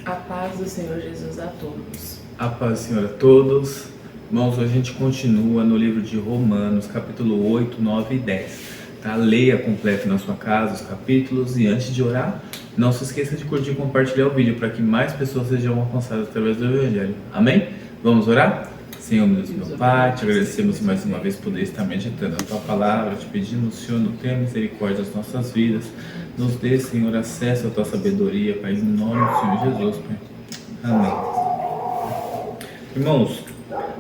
A paz do Senhor Jesus a todos. A paz do Senhor a todos. Irmãos, hoje a gente continua no livro de Romanos, capítulo 8, 9 e 10. Tá? Leia completo na sua casa os capítulos e antes de orar, não se esqueça de curtir e compartilhar o vídeo para que mais pessoas sejam alcançadas através do Evangelho. Amém? Vamos orar? Senhor, meu Deus, meu Pai, te agradecemos mais uma vez por poder estar meditando a Tua Palavra, te pedimos, Senhor, não tenha misericórdia das nossas vidas, nos dê, Senhor, acesso à Tua sabedoria, Pai, em nome do Senhor Jesus, Pai. Amém. Irmãos,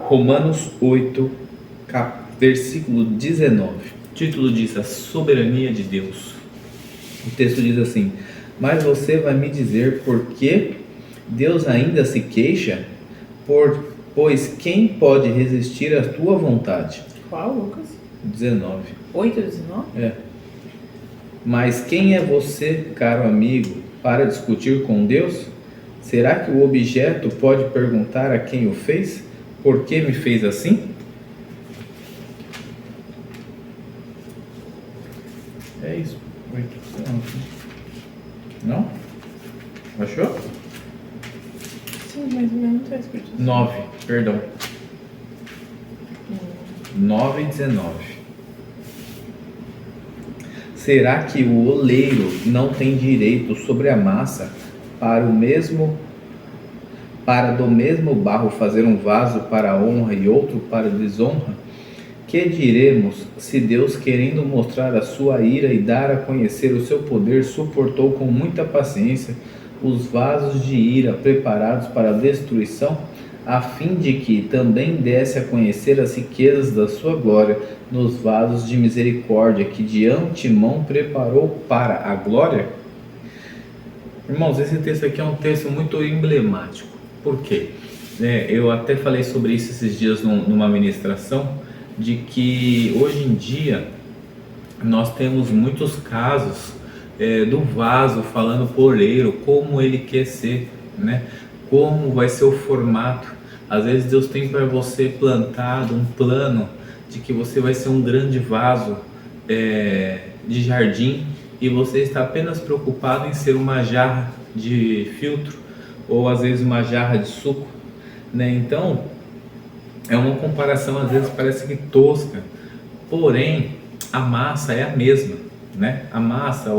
Romanos 8, versículo 19, o título diz a soberania de Deus. O texto diz assim: mas você vai me dizer por que Deus ainda se queixa? Pois quem pode resistir à tua vontade? Qual, Lucas? 19. 8:19? É. Mas quem é você, caro amigo, para discutir com Deus? Será que o objeto pode perguntar a quem o fez? Por que me fez assim? É isso. 8, 19. Não? Achou? Sim, mas o meu não está escrito assim. 9, perdão. 9 e 19. Será que o oleiro não tem direito sobre a massa para do mesmo barro fazer um vaso para a honra e outro para a desonra? Que diremos se Deus, querendo mostrar a sua ira e dar a conhecer o seu poder, suportou com muita paciência os vasos de ira preparados para a destruição, a fim de que também desse a conhecer as riquezas da sua glória nos vasos de misericórdia que de antemão preparou para a glória? Irmãos, esse texto aqui é um texto muito emblemático. Por quê? Eu até falei sobre isso esses dias numa ministração, de que hoje em dia nós temos muitos casos do vaso falando por oleiro, como ele quer ser, né? Como vai ser o formato. Às vezes Deus tem para você plantado um plano de que você vai ser um grande vaso de jardim e você está apenas preocupado em ser uma jarra de filtro ou às vezes uma jarra de suco, né? Então é uma comparação às vezes parece que tosca, porém a massa é a mesma, né? A massa,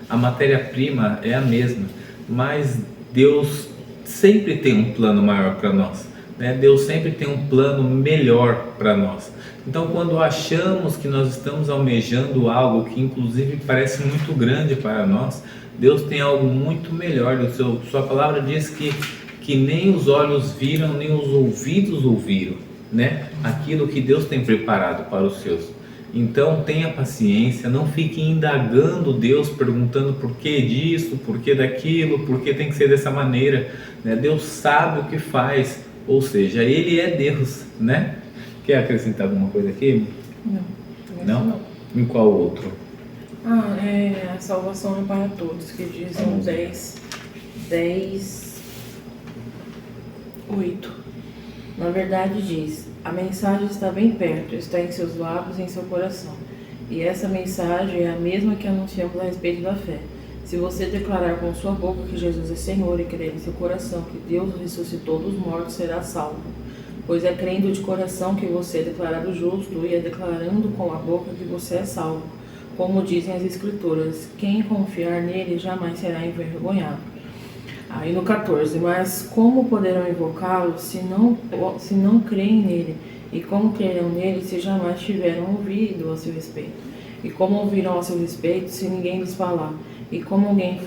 a matéria-prima é a mesma, mas Deus sempre tem um plano maior para nós, né? Deus sempre tem um plano melhor para nós. Então, quando achamos que nós estamos almejando algo que inclusive parece muito grande para nós, Deus tem algo muito melhor. Sua palavra diz que nem os olhos viram, nem os ouvidos ouviram, né? Aquilo que Deus tem preparado para os seus. Então tenha paciência, não fique indagando Deus, perguntando por que disso, por que daquilo, por que tem que ser dessa maneira, né? Deus sabe o que faz, ou seja, Ele é Deus, né? Quer acrescentar alguma coisa aqui? Não? Em qual outro? A salvação é para todos, que diz no 10, 8. Na verdade diz: a mensagem está bem perto, está em seus lábios e em seu coração. E essa mensagem é a mesma que anunciamos a respeito da fé. Se você declarar com sua boca que Jesus é Senhor e crer em seu coração que Deus o ressuscitou dos mortos, será salvo. Pois é crendo de coração que você é declarado justo e é declarando com a boca que você é salvo. Como dizem as Escrituras, quem confiar nele jamais será envergonhado. Aí no 14, mas como poderão invocá-lo se não creem nele? E como crerão nele se jamais tiveram ouvido a seu respeito? E como ouvirão a seu respeito se ninguém lhes falar? E como alguém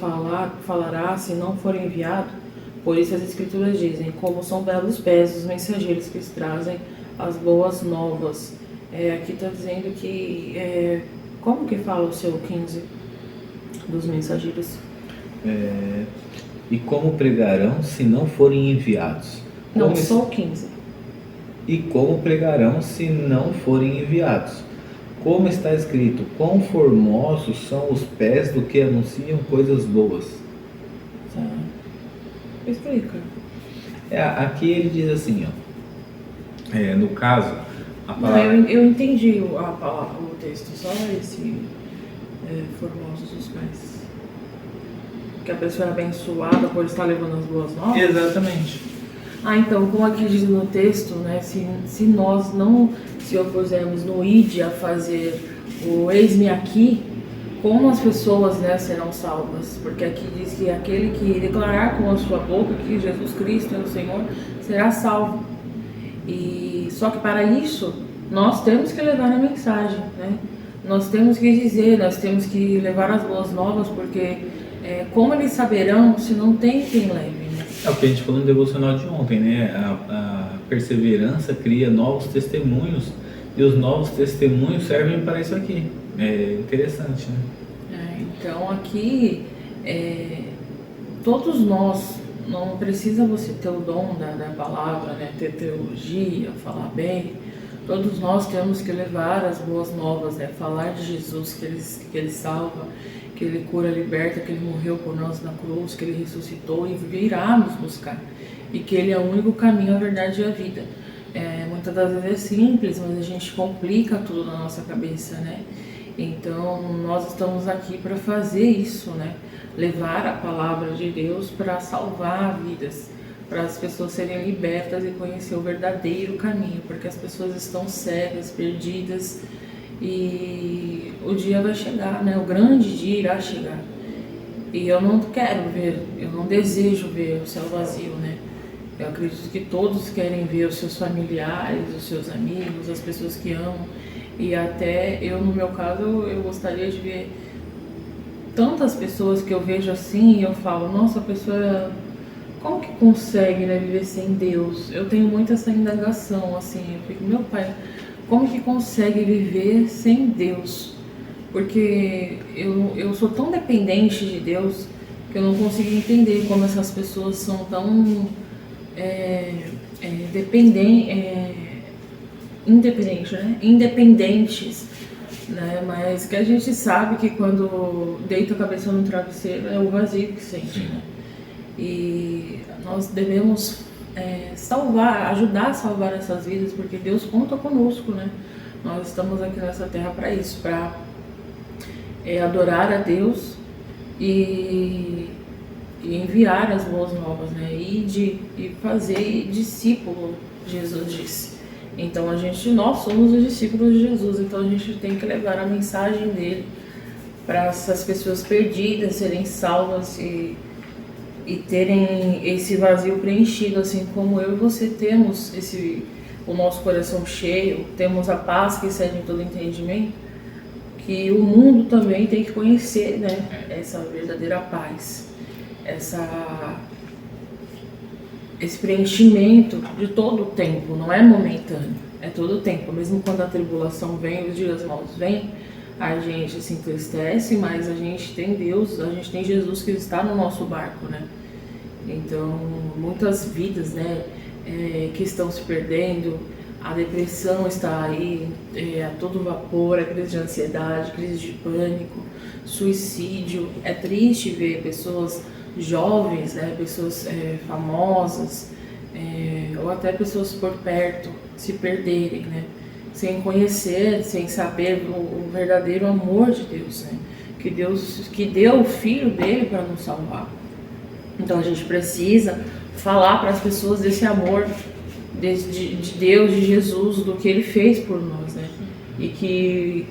falará se não for enviado? Por isso as Escrituras dizem, como são belos pés os mensageiros que trazem as boas novas. Aqui está dizendo que... como que fala o seu 15 dos mensageiros? E como pregarão se não forem enviados? Não, só o 15. E como pregarão se não forem enviados? Como está escrito, quão formosos são os pés do que anunciam coisas boas. Tá. Explica. Aqui ele diz assim, ó, no caso, a palavra... Não, eu entendi o texto, só esse formosos os pés. que a pessoa é abençoada por estar levando as boas novas? Exatamente. Então, como aqui diz no texto, né, se nós não se opusermos no ide a fazer o eis-me aqui, como as pessoas, né, serão salvas? Porque aqui diz que aquele que declarar com a sua boca que Jesus Cristo é o Senhor será salvo. E só que para isso nós temos que levar a mensagem, né? Nós temos que dizer, nós temos que levar as boas novas, porque como eles saberão se não tem quem leve, né? É o que a gente falou no devocional de ontem, né? A perseverança cria novos testemunhos e os novos testemunhos servem para isso aqui. É interessante, né? Então aqui todos nós, não precisa você ter o dom da palavra, né? Ter teologia, falar bem. Todos nós temos que levar as boas novas, né? Falar de Jesus, que ele salva, que ele cura, liberta, que ele morreu por nós na cruz, que ele ressuscitou e virá nos buscar. E que ele é o único caminho, a verdade e a vida. Muitas das vezes é simples, mas a gente complica tudo na nossa cabeça, né? Então, nós estamos aqui para fazer isso, né? Levar a palavra de Deus para salvar vidas, para as pessoas serem libertas e conhecer o verdadeiro caminho, porque as pessoas estão cegas, perdidas, e o dia vai chegar, né? O grande dia irá chegar. E eu não quero ver, eu não desejo ver o céu vazio, né? Eu acredito que todos querem ver os seus familiares, os seus amigos, as pessoas que amam. E até eu, no meu caso, eu gostaria de ver tantas pessoas que eu vejo assim e eu falo, nossa, a pessoa, como que consegue, né, viver sem Deus? Eu tenho muito essa indagação, assim, eu fico, meu pai, como que consegue viver sem Deus? Porque eu sou tão dependente de Deus que eu não consigo entender como essas pessoas são tão independentes, né? Mas que a gente sabe que quando deita a cabeça no travesseiro é o vazio que sente, né? E nós devemos ajudar a salvar essas vidas, porque Deus conta conosco, né? Nós estamos aqui nessa terra para isso, para adorar a Deus e enviar as boas novas, né? E fazer discípulo, Jesus disse. Então nós somos os discípulos de Jesus, então a gente tem que levar a mensagem dele para essas pessoas perdidas serem salvas e terem esse vazio preenchido, assim como eu e você temos o nosso coração cheio, temos a paz que excede todo entendimento, que o mundo também tem que conhecer, né? Essa verdadeira paz, esse preenchimento de todo o tempo, não é momentâneo, é todo o tempo. Mesmo quando a tribulação vem, os dias maus vêm, a gente se entristece, mas a gente tem Deus, a gente tem Jesus que está no nosso barco, né? Então, muitas vidas, né, que estão se perdendo, a depressão está aí, a todo vapor, a crise de ansiedade, crise de pânico, suicídio. É triste ver pessoas jovens, né, pessoas famosas, ou até pessoas por perto se perderem, né, sem conhecer, sem saber o verdadeiro amor de Deus, né, que deu o Filho dele para nos salvar. Então a gente precisa falar para as pessoas desse amor de Deus, de Jesus, do que Ele fez por nós, né, e que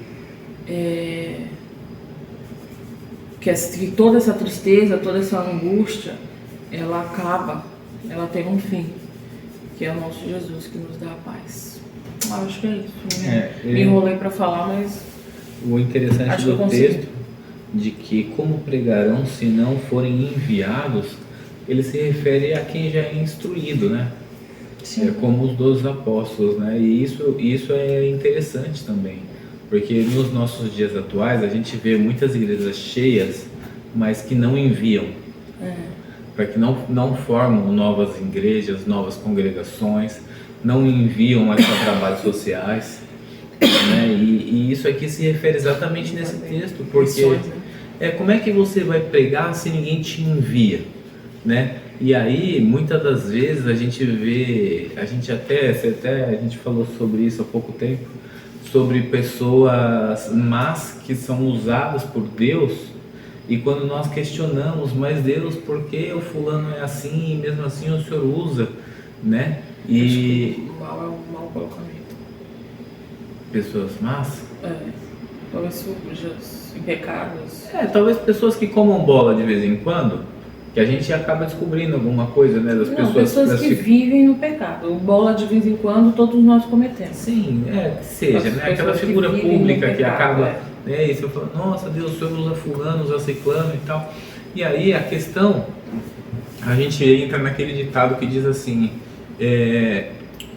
toda essa tristeza, toda essa angústia, ela acaba, ela tem um fim, que é o nosso Jesus que nos dá a paz. Acho que é isso. Me enrolei para falar, mas o interessante do texto, de que como pregarão se não forem enviados, ele se refere a quem já é instruído, né? Sim. Como os 12 apóstolos, né? E isso é interessante também. Porque nos nossos dias atuais a gente vê muitas igrejas cheias, mas que não enviam, para que não formam novas igrejas, novas congregações, não enviam mais para trabalhos sociais, né? E isso aqui se refere exatamente nesse texto, porque como é que você vai pregar se ninguém te envia, né? E aí muitas das vezes a gente vê, a gente falou sobre isso há pouco tempo, sobre pessoas más que são usadas por Deus E quando nós questionamos, mas Deus, por que o fulano é assim e mesmo assim o Senhor usa, né? E o mal é um mau colocamento. Pessoas más? Talvez sujas, em pecados. Talvez pessoas que comam bola de vez em quando, que a gente acaba descobrindo alguma coisa, né, das pessoas que vivem no pecado. Bola de vez em quando todos nós cometemos. Sim, que seja, né? Aquela figura pública que acaba, né? E você fala, nossa Deus, o Senhor usa fulano, usa ciclano e tal. E aí a questão, a gente entra naquele ditado que diz assim,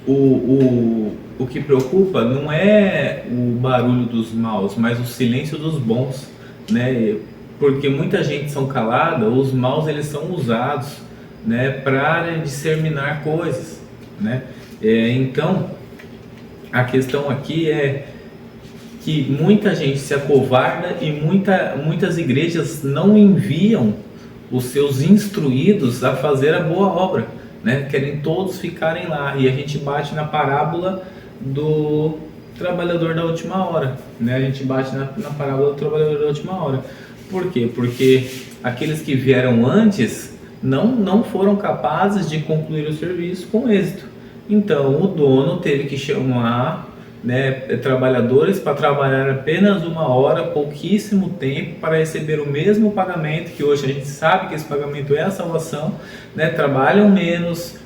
o que preocupa não é o barulho dos maus, mas o silêncio dos bons, né? Porque muita gente são calada, os maus eles são usados, né, para disseminar coisas, né? Então a questão aqui é que muita gente se acovarda e muitas igrejas não enviam os seus instruídos a fazer a boa obra, né? Querem todos ficarem lá, e a gente bate na parábola do trabalhador da última hora, né? A gente bate na parábola do trabalhador da última hora. Por quê? Porque aqueles que vieram antes não foram capazes de concluir o serviço com êxito. Então o dono teve que chamar, né, trabalhadores para trabalhar apenas 1 hora, pouquíssimo tempo, para receber o mesmo pagamento, que hoje a gente sabe que esse pagamento é a salvação, né? Trabalham menos,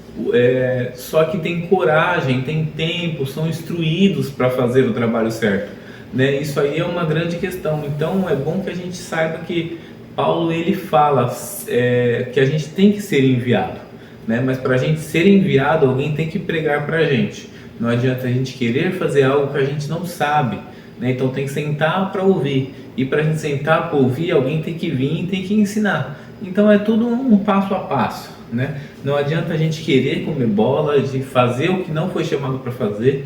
só que tem coragem, tem tempo, são instruídos para fazer o trabalho certo, né? Isso aí é uma grande questão. Então é bom que a gente saiba que Paulo ele fala que a gente tem que ser enviado, né? Mas para a gente ser enviado, alguém tem que pregar para a gente. Não adianta a gente querer fazer algo que a gente não sabe, né? Então tem que sentar para ouvir, e para a gente sentar para ouvir, alguém tem que vir e tem que ensinar. Então é tudo um passo a passo, né? Não adianta a gente querer comer bola, de fazer o que não foi chamado para fazer.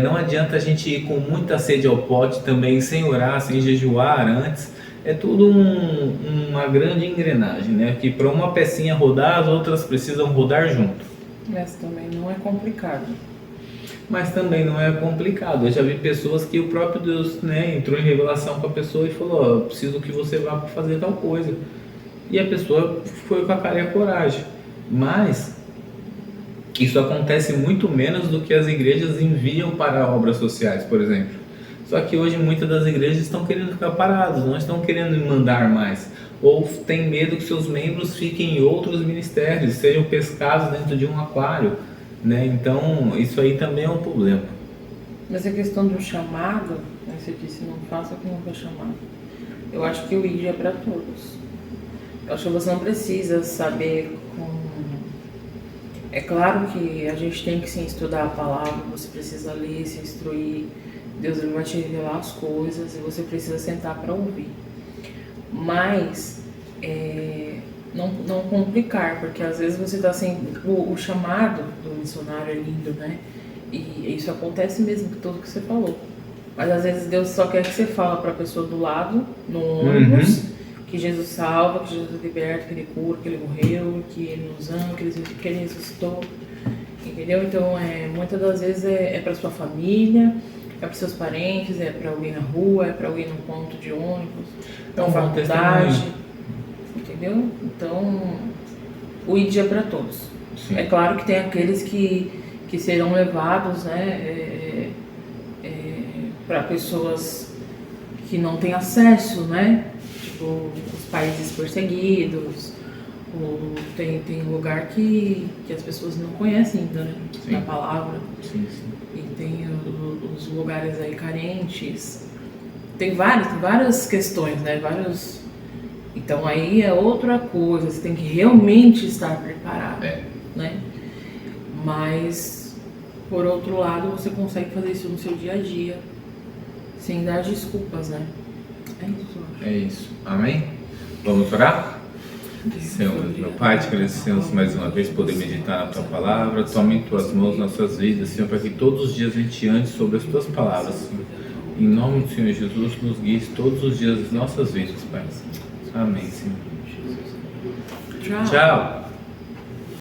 Não adianta a gente ir com muita sede ao pote também, sem orar, sem jejuar antes. É tudo uma grande engrenagem, né? Que para uma pecinha rodar, as outras precisam rodar junto. Mas também não é complicado. Eu já vi pessoas que o próprio Deus, né, entrou em revelação com a pessoa e falou, eu preciso que você vá para fazer tal coisa. E a pessoa foi com a cara e a coragem. Mas isso acontece muito menos do que as igrejas enviam para obras sociais, por exemplo. Só que hoje muitas das igrejas estão querendo ficar paradas, não estão querendo mandar mais. Ou tem medo que seus membros fiquem em outros ministérios, sejam pescados dentro de um aquário, né? Então isso aí também é um problema. Mas a questão do chamado, né, você disse, não faça o que não foi chamado. Eu acho que o ID é para todos. Eu acho que você não precisa saber como... É claro que a gente tem que sim estudar a palavra, você precisa ler, se instruir, Deus vai te revelar as coisas e você precisa sentar para ouvir. Mas não complicar, porque às vezes você está assim, o chamado do missionário é lindo, né? E isso acontece mesmo com tudo que você falou. Mas às vezes Deus só quer que você fale para a pessoa do lado, no ônibus, que Jesus salva, que Jesus liberta, que Ele cura, que Ele morreu, que Ele nos ama, que Ele ressuscitou, entendeu? Então, muitas das vezes é para sua família, é para seus parentes, é para alguém na rua, é para alguém no ponto de ônibus, na faculdade, entendeu? Então, o ID é para todos. Sim. É claro que tem aqueles que serão levados, né, para pessoas que não têm acesso, né? Tipo, os países perseguidos, tem lugar que as pessoas não conhecem ainda, né? Da palavra. Sim. E tem os lugares aí carentes. Tem várias questões, né? Então aí é outra coisa, você tem que realmente estar preparado, né? Mas, por outro lado, você consegue fazer isso no seu dia a dia, sem dar desculpas, né? É isso. É isso. Amém? Vamos orar? Senhor, meu Pai, te agradecemos mais uma vez poder meditar na Tua Palavra. Tome em Tuas mãos nossas vidas, Senhor, para que todos os dias a gente ande sobre as Tuas palavras, Senhor. Em nome do Senhor Jesus, nos guie todos os dias das nossas vidas, Pai. Amém, Senhor. Tchau.